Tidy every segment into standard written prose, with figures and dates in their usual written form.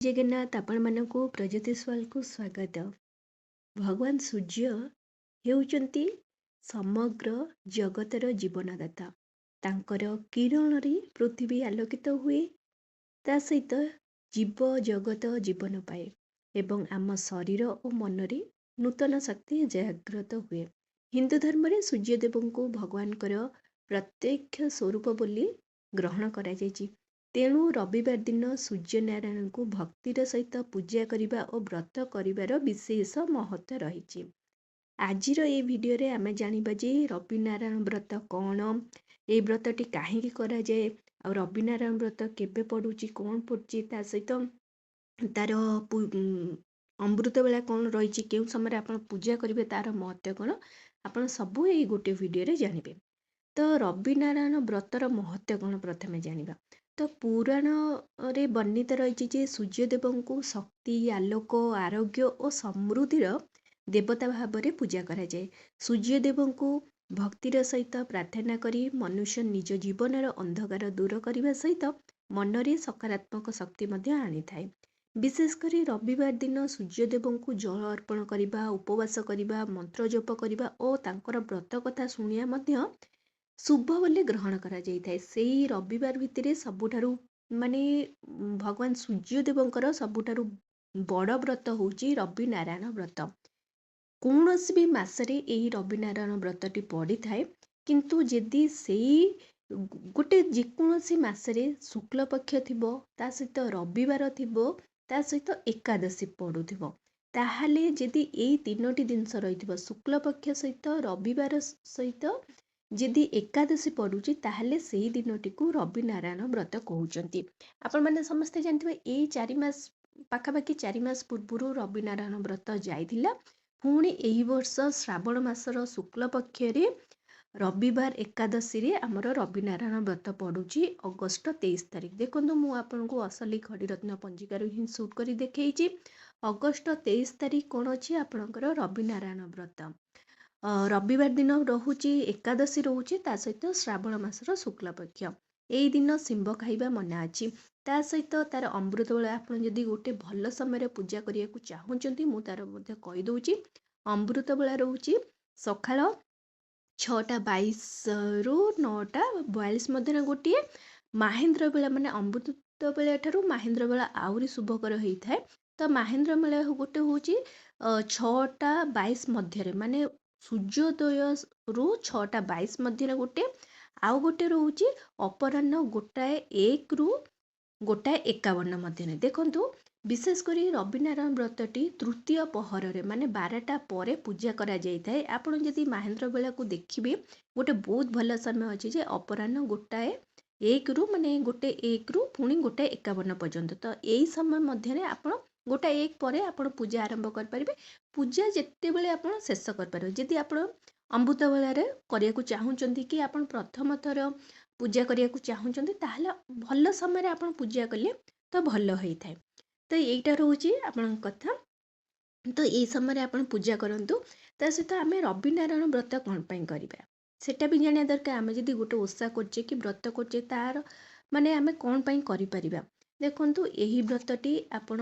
ଜଗନ୍ନାଥ ଆପଣମାନଙ୍କୁ ପ୍ରଜ୍ୟୋତିଷୱାଲକୁ ସ୍ୱାଗତ। ଭଗବାନ ସୂର୍ଯ୍ୟ ହେଉଛନ୍ତି ସମଗ୍ର ଜଗତର ଜୀବନଦାତା। ତାଙ୍କର କିରଣରେ ପୃଥିବୀ ଆଲୋକିତ ହୁଏ, ତା ସହିତ ଜୀବ ଜଗତ ଜୀବନ ପାଏ ଏବଂ ଆମ ଶରୀର ଓ ମନରେ ନୂତନ ଶକ୍ତି ଜାଗ୍ରତ ହୁଏ। ହିନ୍ଦୁ ଧର୍ମରେ ସୂର୍ଯ୍ୟଦେବଙ୍କୁ ଭଗବାନଙ୍କର ପ୍ରତ୍ୟକ୍ଷ ସ୍ୱରୂପ ବୋଲି ଗ୍ରହଣ କରାଯାଇଛି। ତେଣୁ ରବିବାର ଦିନ ସୂର୍ଯ୍ୟନାରାୟଣଙ୍କୁ ଭକ୍ତିର ସହିତ ପୂଜା କରିବା ଓ ବ୍ରତ କରିବାର ବିଶେଷ ମହତ୍ତ୍ୱ ରହିଛି। ଆଜିର ଏହି ଭିଡ଼ିଓରେ ଆମେ ଜାଣିବା ଯେ ରବିନାରାୟଣ ବ୍ରତ କ'ଣ, ଏହି ବ୍ରତଟି କାହିଁକି କରାଯାଏ, ଆଉ ରବିନାରାୟଣ ବ୍ରତ କେବେ ପଡ଼ୁଛି, କ'ଣ ପଡ଼ୁଛି, ତା ସହିତ ତାର ଅମୃତ ବେଳା କ'ଣ ରହିଛି, କେଉଁ ସମୟରେ ଆପଣ ପୂଜା କରିବେ, ତାର ମହତ୍ତ୍ୱ କ'ଣ, ଆପଣ ସବୁ ଏଇ ଗୋଟେ ଭିଡ଼ିଓରେ ଜାଣିବେ। ତ ରବିନାରାୟଣ ବ୍ରତର ମହତ୍ତ୍ୱ କ'ଣ ପ୍ରଥମେ ଜାଣିବା। ତ ପୁରାଣରେ ବର୍ଣ୍ଣିତ ରହିଛି ଯେ ସୂର୍ଯ୍ୟଦେବଙ୍କୁ ଶକ୍ତି, ଆଲୋକ, ଆରୋଗ୍ୟ ଓ ସମୃଦ୍ଧିର ଦେବତା ଭାବରେ ପୂଜା କରାଯାଏ। ସୂର୍ଯ୍ୟଦେବଙ୍କୁ ଭକ୍ତିର ସହିତ ପ୍ରାର୍ଥନା କରି ମନୁଷ୍ୟ ନିଜ ଜୀବନର ଅନ୍ଧକାର ଦୂର କରିବା ସହିତ ମନରେ ସକାରାତ୍ମକ ଶକ୍ତି ମଧ୍ୟ ଆଣିଥାଏ। ବିଶେଷ କରି ରବିବାର ଦିନ ସୂର୍ଯ୍ୟଦେବଙ୍କୁ ଜଳ ଅର୍ପଣ କରିବା, ଉପବାସ କରିବା, ମନ୍ତ୍ର ଜପ କରିବା ଓ ତାଙ୍କର ବ୍ରତ କଥା ଶୁଣିବା ମଧ୍ୟ ଶୁଭ ବୋଲି ଗ୍ରହଣ କରାଯାଇଥାଏ। ସେଇ ରବିବାର ଭିତରେ ସବୁଠାରୁ ଭଗବାନ ସୂର୍ଯ୍ୟଦେବଙ୍କର ସବୁଠାରୁ ବଡ଼ ବ୍ରତ ହେଉଛି ରବିନାରାୟଣ ବ୍ରତ। କୌଣସି ବି ମାସରେ ଏହି ରବିନାରାୟଣ ବ୍ରତଟି ପଡ଼ିଥାଏ, କିନ୍ତୁ ଯଦି ସେଇ ଗୋଟେ ଯେକୌଣସି ମାସରେ ଶୁକ୍ଲପକ୍ଷ ଥିବ, ତା ସହିତ ରବିବାର ଥିବ, ତା ସହିତ ଏକାଦଶୀ ପଡ଼ୁଥିବ, ତାହେଲେ ଯଦି ଏଇ ତିନୋଟି ଜିନିଷ ରହିଥିବ, ଶୁକ୍ଲପକ୍ଷ ସହିତ ରବିବାର ସହିତ ଯଦି ଏକାଦଶୀ ପଡ଼ୁଛି, ତାହେଲେ ସେହି ଦିନଟିକୁ ରବିନାରାୟଣ ବ୍ରତ କହୁଛନ୍ତି। ଆପଣମାନେ ସମସ୍ତେ ଜାଣିଥିବେ ଏଇ 4 ମାସ ପାଖାପାଖି 4 ମାସ ପୂର୍ବରୁ ରବିନାରାୟଣ ବ୍ରତ ଯାଇଥିଲା। ପୁଣି ଏହି ବର୍ଷ ଶ୍ରାବଣ ମାସର ଶୁକ୍ଲପକ୍ଷରେ ରବିବାର ଏକାଦଶୀରେ ଆମର ରବିନାରାୟଣ ବ୍ରତ ପଡ଼ୁଛି ଅଗଷ୍ଟ 23 ତାରିଖ। ଦେଖନ୍ତୁ, ମୁଁ ଆପଣଙ୍କୁ ଅସଲି ଖଡ଼ିରତ୍ନ ପଞ୍ଜିକାରୁ ହିଁ ସୁଟ୍ କରି ଦେଖେଇଛି। ଅଗଷ୍ଟ 23 ତାରିଖ କ'ଣ ଅଛି ଆପଣଙ୍କର ରବିନାରାୟଣ ବ୍ରତ। ରବିବାର ଦିନ ରହୁଛି, ଏକାଦଶୀ ରହୁଛି, ତା ସହିତ ଶ୍ରାବଣ ମାସର ଶୁକ୍ଲପକ୍ଷ। ଏଇ ଦିନ ଶିମ୍ବ ଖାଇବା ମନା ଅଛି। ତା ସହିତ ତାର ଅମୃତ ବେଳା ଆପଣ ଯଦି ଗୋଟେ ଭଲ ସମୟରେ ପୂଜା କରିବାକୁ ଚାହୁଁଛନ୍ତି, ମୁଁ ତାର ମଧ୍ୟ କହିଦେଉଛି। ଅମୃତ ବେଳା ରହୁଛି ସକାଳ 6:22ରୁ 9:42 ମଧ୍ୟରେ ଗୋଟିଏ। ମାହେନ୍ଦ୍ର ବେଳା ଅମୃତ ବେଳା ଠାରୁ ମାହେନ୍ଦ୍ର ବେଳା ଆହୁରି ଶୁଭକର ହେଇଥାଏ। ତ ମାହେନ୍ଦ୍ର ବେଳା ଗୋଟେ ହେଉଛି 6:22 ମଧ୍ୟରେ, ସୂର୍ଯ୍ୟୋଦୟରୁ 6:22 ମଧ୍ୟରେ ଗୋଟେ, ଆଉ ଗୋଟେ ରହୁଛି ଅପରାହ୍ନ 1:01ରୁ 1:51 ମଧ୍ୟରେ। ଦେଖନ୍ତୁ, ବିଶେଷ କରି ରବିନାରାୟଣ ବ୍ରତଟି ତୃତୀୟ ପହରରେ 12ଟା ପରେ ପୂଜା କରାଯାଇଥାଏ। ଆପଣ ଯଦି ମାହେନ୍ଦ୍ର ବେଳାକୁ ଦେଖିବେ, ଗୋଟେ ବହୁତ ଭଲ ସମୟ ଅଛି ଯେ ଅପରାହ୍ନ 1:01ରୁ 1:01ରୁ ପୁଣି 1:51 ପର୍ଯ୍ୟନ୍ତ। ତ ଏଇ ସମୟ ମଧ୍ୟରେ ଆପଣ 1:01 ପରେ ଆପଣ ପୂଜା ଆରମ୍ଭ କରିପାରିବେ। ପୂଜା ଯେତେବେଳେ ଆପଣ ଶେଷ କରିପାରିବେ। ଯଦି ଆପଣ ଅମୃତ ବେଳାରେ କରିବାକୁ ଚାହୁଁଛନ୍ତି କି ଆପଣ ପ୍ରଥମ ଥର ପୂଜା କରିବାକୁ ଚାହୁଁଛନ୍ତି, ତାହେଲେ ଭଲ ସମୟରେ ଆପଣ ପୂଜା କଲେ ତ ଭଲ ହେଇଥାଏ। ତ ଏଇଟା ରହୁଛି ଆପଣଙ୍କ କଥା। ତ ଏଇ ସମୟରେ ଆପଣ ପୂଜା କରନ୍ତୁ। ତା ସହିତ ଆମେ ରବିନାରାୟଣ ବ୍ରତ କ'ଣ ପାଇଁ କରିବା ସେଟା ବି ଜାଣିବା ଦରକାର। ଆମେ ଯଦି ଗୋଟେ ଓଷା କରୁଛେ କି ବ୍ରତ କରୁଛେ, ତାର ଆମେ କ'ଣ ପାଇଁ କରିପାରିବା। ଦେଖନ୍ତୁ, ଏହି ବ୍ରତଟି ଆପଣ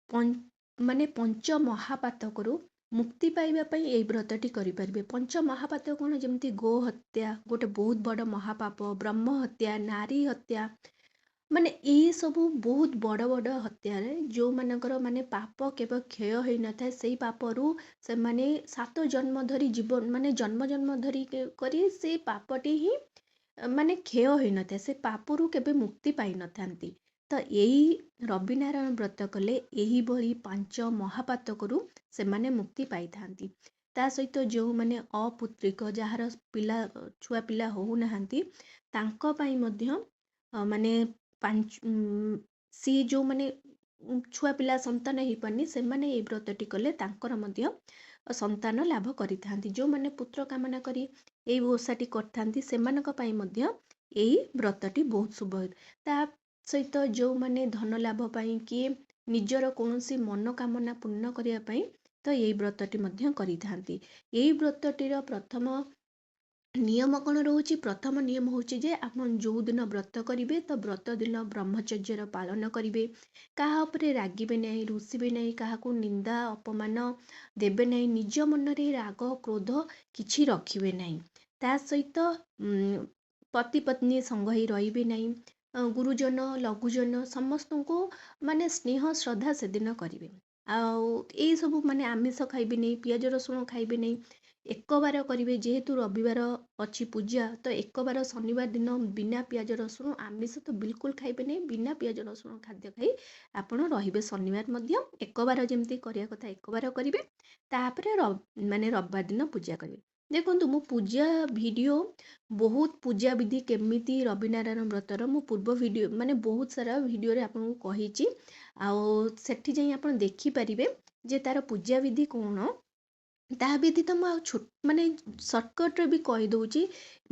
ପଞ୍ଚ ମହାପାତକରୁ ମୁକ୍ତି ପାଇବା ପାଇଁ ଏହି ବ୍ରତଟି କରିପାରିବେ। ପଞ୍ଚ ମହାପାତକ କ'ଣ, ଯେମିତି ଗୋ ହତ୍ୟା ଗୋଟେ ବହୁତ ବଡ଼ ମହାପାପ, ବ୍ରହ୍ମ ହତ୍ୟା, ନାରୀ ହତ୍ୟା, ଏଇ ସବୁ ବହୁତ ବଡ଼ ବଡ଼ ହତ୍ୟାରେ ଯେଉଁମାନଙ୍କର ପାପ କେବେ କ୍ଷୟ ହେଇନଥାଏ, ସେଇ ପାପରୁ ସେମାନେ 7 ଜନ୍ମ ଧରି ଜନ୍ମ ଜନ୍ମ ଧରି କରି ସେଇ ପାପଟି ହିଁ କ୍ଷୟ ହେଇନଥାଏ, ସେ ପାପରୁ କେବେ ମୁକ୍ତି ପାଇନଥାନ୍ତି। ତ ଏଇ ରବିନାରାୟଣ ବ୍ରତ କଲେ ଏହିଭଳି 5 ମହାପାତକରୁ ସେମାନେ ମୁକ୍ତି ପାଇଥାନ୍ତି। ତା ସହିତ ଯେଉଁମାନେ ଅପୁତ୍ରିକ, ଯାହାର ଛୁଆ ପିଲା ହଉନାହାନ୍ତି, ତାଙ୍କ ପାଇଁ ମଧ୍ୟ ସିଏ ଯେଉଁମାନେ ଛୁଆ ପିଲା ସନ୍ତାନ ହେଇପାରୁନି, ସେମାନେ এই ବ୍ରତଟି କଲେ ତାଙ୍କର ମଧ୍ୟ ସନ୍ତାନ ଲାଭ କରିଥାନ୍ତି। ଯେଉଁମାନେ ପୁତ୍ର କାମନା କରି এই ଓଷାଟି କରିଥାନ୍ତି, ସେମାନଙ୍କ ପାଇଁ ମଧ୍ୟ ଏଇ ବ୍ରତଟି ବହୁତ ଶୁଭ। ତା ସହିତ ଯେଉଁମାନେ ଧନ ଲାଭ ପାଇଁ କି ନିଜର କୌଣସି ମନୋକାମନା ପୂର୍ଣ୍ଣ କରିବା ପାଇଁ ତ ଏଇ ବ୍ରତଟି ମଧ୍ୟ କରିଥାନ୍ତି। ଏଇ ବ୍ରତଟିର ପ୍ରଥମ ନିୟମ କ'ଣ ରହୁଛି? ପ୍ରଥମ ନିୟମ ହେଉଛି ଯେ ଆପଣ ଯେଉଁ ଦିନ ବ୍ରତ କରିବେ ତ ବ୍ରତ ଦିନ ବ୍ରହ୍ମଚର୍ଯ୍ୟର ପାଳନ କରିବେ। କାହା ଉପରେ ରାଗିବେ ନାହିଁ, ରୁଷିବେ ନାହିଁ, କାହାକୁ ନିନ୍ଦା ଅପମାନ ଦେବେ ନାହିଁ, ନିଜ ମନରେ ରାଗ କ୍ରୋଧ କିଛି ରଖିବେ ନାହିଁ। ତା ସହିତ ପତି ପତ୍ନୀ ସଙ୍ଗ ହେଇ ରହିବେ ନାହିଁ। ଗୁରୁଜନ ଲଘୁଜନ ସମସ୍ତଙ୍କୁ ମାନେ ସ୍ନେହ ଶ୍ରଦ୍ଧା ସେଦିନ କରିବେ। ଆଉ ଏଇସବୁ ମାନେ ଆମିଷ ଖାଇବେ ନାହିଁ, ପିଆଜ ରସୁଣ ଖାଇବେ ନାହିଁ। ଏକବାର କରିବେ, ଯେହେତୁ ରବିବାର ଅଛି ପୂଜା, ତ ଏକବାର ଶନିବାର ଦିନ ବିନା ପିଆଜ ରସୁଣ ଆମିଷ ତ ବିଲକୁଲ ଖାଇବେ ନାହିଁ। ବିନା ପିଆଜ ରସୁଣ ଖାଦ୍ୟ ଖାଇ ଆପଣ ରହିବେ। ଶନିବାର ମଧ୍ୟ ଏକବାର ଯେମିତି କରିବା କଥା ଏକବାର କରିବେ, ତାପରେ ମାନେ ରବିବାର ଦିନ ପୂଜା କରିବେ। ଦେଖନ୍ତୁ, ମୁଁ ପୂଜା ଭିଡ଼ିଓ ବହୁତ ପୂଜା ବିଧି କେମିତି ରବିନାରାୟଣ ବ୍ରତର ମୁଁ ପୂର୍ବ ଭିଡ଼ିଓ ମାନେ ବହୁତ ସାରା ଭିଡ଼ିଓରେ ଆପଣଙ୍କୁ କହିଛି। ଆଉ ସେଠି ଯାଇ ଆପଣ ଦେଖିପାରିବେ ଯେ ତାର ପୂଜା ବିଧି କ'ଣ। ତା ବ୍ୟତୀତ ମୁଁ ଆଉ ମାନେ ସର୍ଟକଟ୍ରେ ବି କହିଦେଉଛି।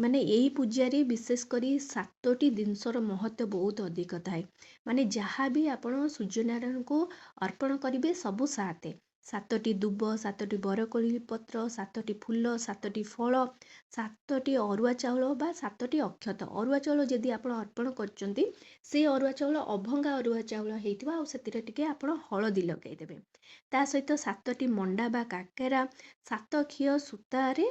ମାନେ ଏଇ ପୂଜାରେ ବିଶେଷ କରି 7ଟି ଜିନିଷର ମହତ୍ତ୍ୱ ବହୁତ ଅଧିକ ଥାଏ। ମାନେ ଯାହା ବି ଆପଣ ସୂର୍ଯ୍ୟନାରାୟଣଙ୍କୁ ଅର୍ପଣ କରିବେ ସବୁ 7ଟି ଦୁବ, 7ଟି ବରକୋଳି ପତ୍ର, 7ଟି ଫୁଲ, 7ଟି ଫଳ, 7ଟି ଅରୁଆ ଚାଉଳ ବା 7ଟି ଅକ୍ଷତ। ଅରୁଆ ଚାଉଳ ଯଦି ଆପଣ ଅର୍ପଣ କରୁଛନ୍ତି, ସେ ଅରୁଆ ଚାଉଳ ଅଭଙ୍ଗା ଅରୁଆ ଚାଉଳ ହେଇଥିବ, ଆଉ ସେଥିରେ ଟିକେ ଆପଣ ହଳଦୀ ଲଗାଇଦେବେ। ତା ସହିତ 7ଟି ମଣ୍ଡା ବା କାକେରା, 7 ଘିଅ ସୂତାରେ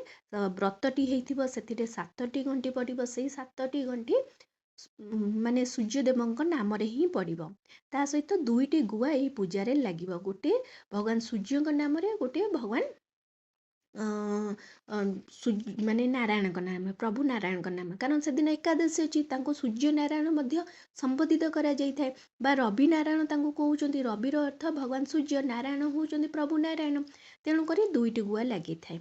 ବ୍ରତଟି ହେଇଥିବ, ସେଥିରେ 7ଟି ଗଣ୍ଠି ପଡ଼ିବ। ସେଇ 7ଟି ଗଣ୍ଠି ମାନେ ସୂର୍ଯ୍ୟଦେବଙ୍କ ନାମରେ ହିଁ ପଡ଼ିବ। ତା ସହିତ 2ଟି ଗୁଆ ଏହି ପୂଜାରେ ଲାଗିବ। ଗୋଟେ ଭଗବାନ ସୂର୍ଯ୍ୟଙ୍କ ନାମରେ, ଗୋଟେ ଭଗବାନ ମାନେ ନାରାୟଣଙ୍କ ନାମ, ପ୍ରଭୁ ନାରାୟଣଙ୍କ ନାମ। କାରଣ ସେଦିନ ଏକାଦଶୀ ଅଛି, ତାଙ୍କୁ ସୂର୍ଯ୍ୟ ନାରାୟଣ ମଧ୍ୟ ସମ୍ବୋଧିତ କରାଯାଇଥାଏ। ବା ରବି ନାରାୟଣ ତାଙ୍କୁ କହୁଛନ୍ତି। ରବିର ଅର୍ଥ ଭଗବାନ ସୂର୍ଯ୍ୟ, ନାରାୟଣ ହେଉଛନ୍ତି ପ୍ରଭୁ ନାରାୟଣ। ତେଣୁକରି 2ଟି ଗୁଆ ଲାଗିଥାଏ।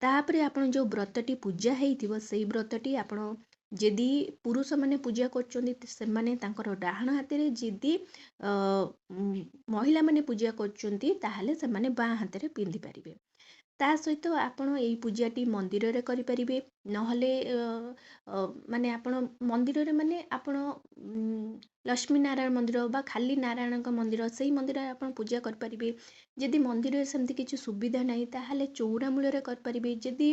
ତାପରେ ଆପଣ ଯେଉଁ ବ୍ରତଟି ପୂଜା ହେଇଥିବ, ସେଇ ବ୍ରତଟି ଆପଣ ଯଦି ପୁରୁଷମାନେ ପୂଜା କରୁଛନ୍ତି ସେମାନେ ତାଙ୍କର ଡାହାଣ ହାତରେ, ଯଦି ମହିଳାମାନେ ପୂଜା କରୁଛନ୍ତି ତାହେଲେ ସେମାନେ ବାଁ ହାତରେ ପିନ୍ଧିପାରିବେ। ତା ସହିତ ଆପଣ ଏଇ ପୂଜାଟି ମନ୍ଦିରରେ କରିପାରିବେ। ନହେଲେ ମାନେ ଆପଣ ମନ୍ଦିରରେ ମାନେ ଆପଣ ଲକ୍ଷ୍ମୀ ନାରାୟଣ ମନ୍ଦିର ବା ଖାଲି ନାରାୟଣଙ୍କ ମନ୍ଦିର, ସେଇ ମନ୍ଦିରରେ ଆପଣ ପୂଜା କରିପାରିବେ। ଯଦି ମନ୍ଦିରରେ ସେମିତି କିଛି ସୁବିଧା ନାହିଁ, ତାହେଲେ ଚଉରା ମୂଳରେ କରିପାରିବେ। ଯଦି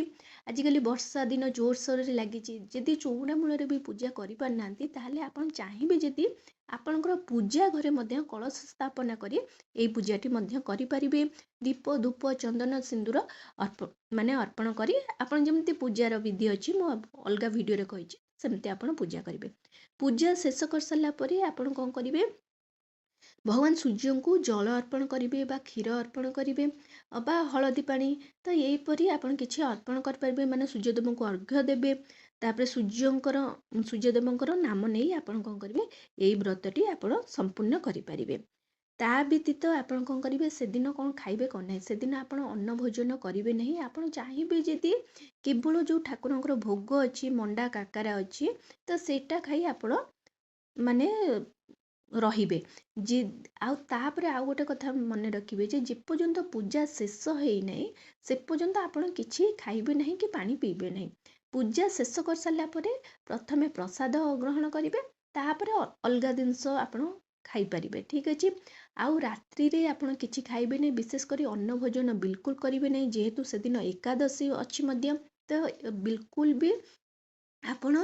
ଆଜିକାଲି ବର୍ଷା ଦିନ ଜୋରସୋରରେ ଲାଗିଛି, ଯଦି ଚଉରା ମୂଳରେ ବି ପୂଜା କରିପାରୁନାହାନ୍ତି, ତାହେଲେ ଆପଣ ଚାହିଁବେ ଯଦି ଆପଣଙ୍କର ପୂଜା ଘରେ ମଧ୍ୟ କଳସ ସ୍ଥାପନା କରି ଏଇ ପୂଜାଟି ମଧ୍ୟ କରିପାରିବେ। ଦୀପ ଧୂପ ଚନ୍ଦନ ସିନ୍ଦୁର ମାନେ ଅର୍ପଣ କରି ଆପଣ ଯେମିତି ପୂଜାର ବିଧି ଅଛି, ମୁଁ ଅଲଗା ଭିଡ଼ିଓରେ କହିଛି, ସେମିତି ଆପଣ ପୂଜା କରିବେ। ପୂଜା ଶେଷ କରିସାରିଲା ପରେ ଆପଣ କ'ଣ କରିବେ? ଭଗବାନ ସୂର୍ଯ୍ୟଙ୍କୁ ଜଳ ଅର୍ପଣ କରିବେ ବା କ୍ଷୀର ଅର୍ପଣ କରିବେ ବା ହଳଦୀ ପାଣି। ତ ଏହିପରି ଆପଣ କିଛି ଅର୍ପଣ କରିପାରିବେ, ମାନେ ସୂର୍ଯ୍ୟଦେବଙ୍କୁ ଅର୍ଘ୍ୟ ଦେବେ। ତାପରେ ସୂର୍ଯ୍ୟଦେବଙ୍କର ନାମ ନେଇ ଆପଣ କ'ଣ କରିବେ? ଏଇ ବ୍ରତଟି ଆପଣ ସମ୍ପୂର୍ଣ୍ଣ କରିପାରିବେ। ତା ବ୍ୟତୀତ ଆପଣ କ'ଣ କରିବେ? ସେଦିନ କ'ଣ ଖାଇବେ କ'ଣ ନାହିଁ, ସେଦିନ ଆପଣ ଅନ୍ନ ଭୋଜନ କରିବେ ନାହିଁ। ଆପଣ ଚାହିଁବେ ଯଦି କେବଳ ଯେଉଁ ଠାକୁରଙ୍କର ଭୋଗ ଅଛି, ମଣ୍ଡା କାକରା ଅଛି, ତ ସେଇଟା ଖାଇ ଆପଣ ମାନେ ରହିବେ। ଆଉ ତାପରେ ଆଉ ଗୋଟେ କଥା ମନେ ରଖିବେ ଯେ ଯେପର୍ଯ୍ୟନ୍ତ ପୂଜା ଶେଷ ହେଇନାହିଁ, ସେ ପର୍ଯ୍ୟନ୍ତ ଆପଣ କିଛି ଖାଇବେ ନାହିଁ କି ପାଣି ପିଇବେ ନାହିଁ। ପୂଜା ଶେଷ କରିସାରିଲା ପରେ ପ୍ରଥମେ ପ୍ରସାଦ ଗ୍ରହଣ କରିବେ, ତାପରେ ଅଲଗା ଜିନିଷ ଆପଣ ଖାଇପାରିବେ। ଠିକ୍ ଅଛି। ଆଉ ରାତ୍ରିରେ ଆପଣ କିଛି ଖାଇବେନି, ବିଶେଷ କରି ଅନ୍ନ ଭୋଜନ ବିଲକୁଲ କରିବେ ନାହିଁ। ଯେହେତୁ ସେଦିନ ଏକାଦଶୀ ଅଛି ମଧ୍ୟ, ତ ବିଲକୁଲ ବି ଆପଣ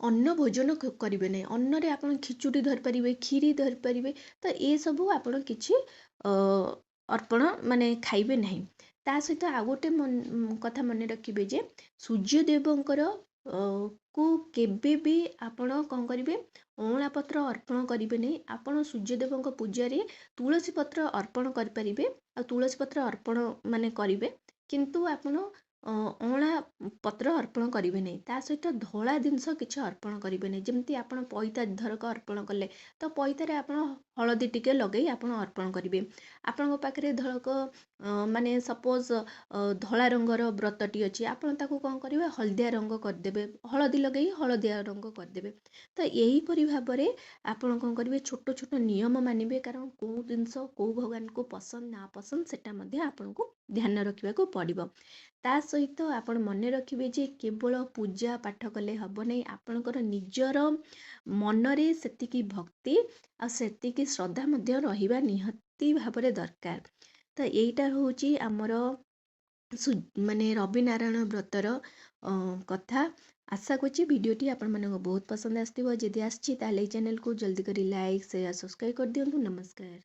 ଅନ୍ନ ଭୋଜନ କରିବେ ନାହିଁ। ଅନ୍ନରେ ଆପଣ ଖିଚୁଡ଼ି ଧରିପାରିବେ, କ୍ଷୀରି ଧରିପାରିବେ। ତ ଏସବୁ ଆପଣ କିଛି ଅର୍ପଣ ମାନେ ଖାଇବେ ନାହିଁ। ତା ସହିତ ଆଉ ଗୋଟେ କଥା ମନେ ରଖିବେ ଯେ ସୂର୍ଯ୍ୟଦେବଙ୍କର କୁ କେବେ ବି ଆପଣ କ'ଣ କରିବେ? ଅଁଳା ପତ୍ର ଅର୍ପଣ କରିବେ ନାହିଁ। ଆପଣ ସୂର୍ଯ୍ୟଦେବଙ୍କ ପୂଜାରେ ତୁଳସୀ ପତ୍ର ଅର୍ପଣ କରିପାରିବେ, ଆଉ ତୁଳସୀ ପତ୍ର ଅର୍ପଣ ମାନେ କରିବେ, କିନ୍ତୁ ଆପଣ ଅଁଳା ପତ୍ର ଅର୍ପଣ କରିବେ ନାହିଁ। ତା ସହିତ ଧଳା ଜିନିଷ କିଛି ଅର୍ପଣ କରିବେ ନାହିଁ। ଯେମିତି ଆପଣ ପଇତା ଧରକ ଅର୍ପଣ କଲେ, ତ ପଇତାରେ ଆପଣ ହଳଦୀ ଟିକେ ଲଗେଇ ଆପଣ ଅର୍ପଣ କରିବେ। ଆପଣଙ୍କ ପାଖରେ ଧରକ ମାନେ ସପୋଜ ଧଳା ରଙ୍ଗର ବ୍ରତଟି ଅଛି, ଆପଣ ତାକୁ କ'ଣ କରିବେ? ହଳଦିଆ ରଙ୍ଗ କରିଦେବେ, ହଳଦୀ ଲଗେଇ ହଳଦିଆ ରଙ୍ଗ କରିଦେବେ। ତ ଏହିପରି ଭାବରେ ଆପଣ କ'ଣ କରିବେ? ଛୋଟ ଛୋଟ ନିୟମ ମାନିବେ, କାରଣ କେଉଁ ଜିନିଷ କେଉଁ ଭଗବାନଙ୍କୁ ପସନ୍ଦ ନା ପସନ୍ଦ ସେଟା ମଧ୍ୟ ଆପଣଙ୍କୁ ଧ୍ୟାନ ରଖିବାକୁ ପଡ଼ିବ। ତା ସହିତ ଆପଣ ମନେ ରଖିବେ ଯେ କେବଳ ପୂଜା ପାଠ କଲେ ହେବ ନାହିଁ, ଆପଣଙ୍କର ନିଜର ମନରେ ସେତିକି ଭକ୍ତି ଆଉ ସେତିକି ଶ୍ରଦ୍ଧା ମଧ୍ୟ ରହିବା ନିହାତି ଭାବରେ ଦରକାର। ତ ଏଇଟା ହେଉଛି ଆମର ମାନେ ରବି ନାରାୟଣ ବ୍ରତର କଥା। ଆଶା କରୁଛି ଭିଡ଼ିଓଟି ଆପଣମାନଙ୍କୁ ବହୁତ ପସନ୍ଦ ଆସିଥିବ। ଯଦି ଆସିଛି ତାହେଲେ ଏଇ ଚ୍ୟାନେଲକୁ ଜଲ୍ଦି କରି ଲାଇକ୍ ସେୟାର ସବସ୍କ୍ରାଇବ୍ କରିଦିଅନ୍ତୁ। ନମସ୍କାର।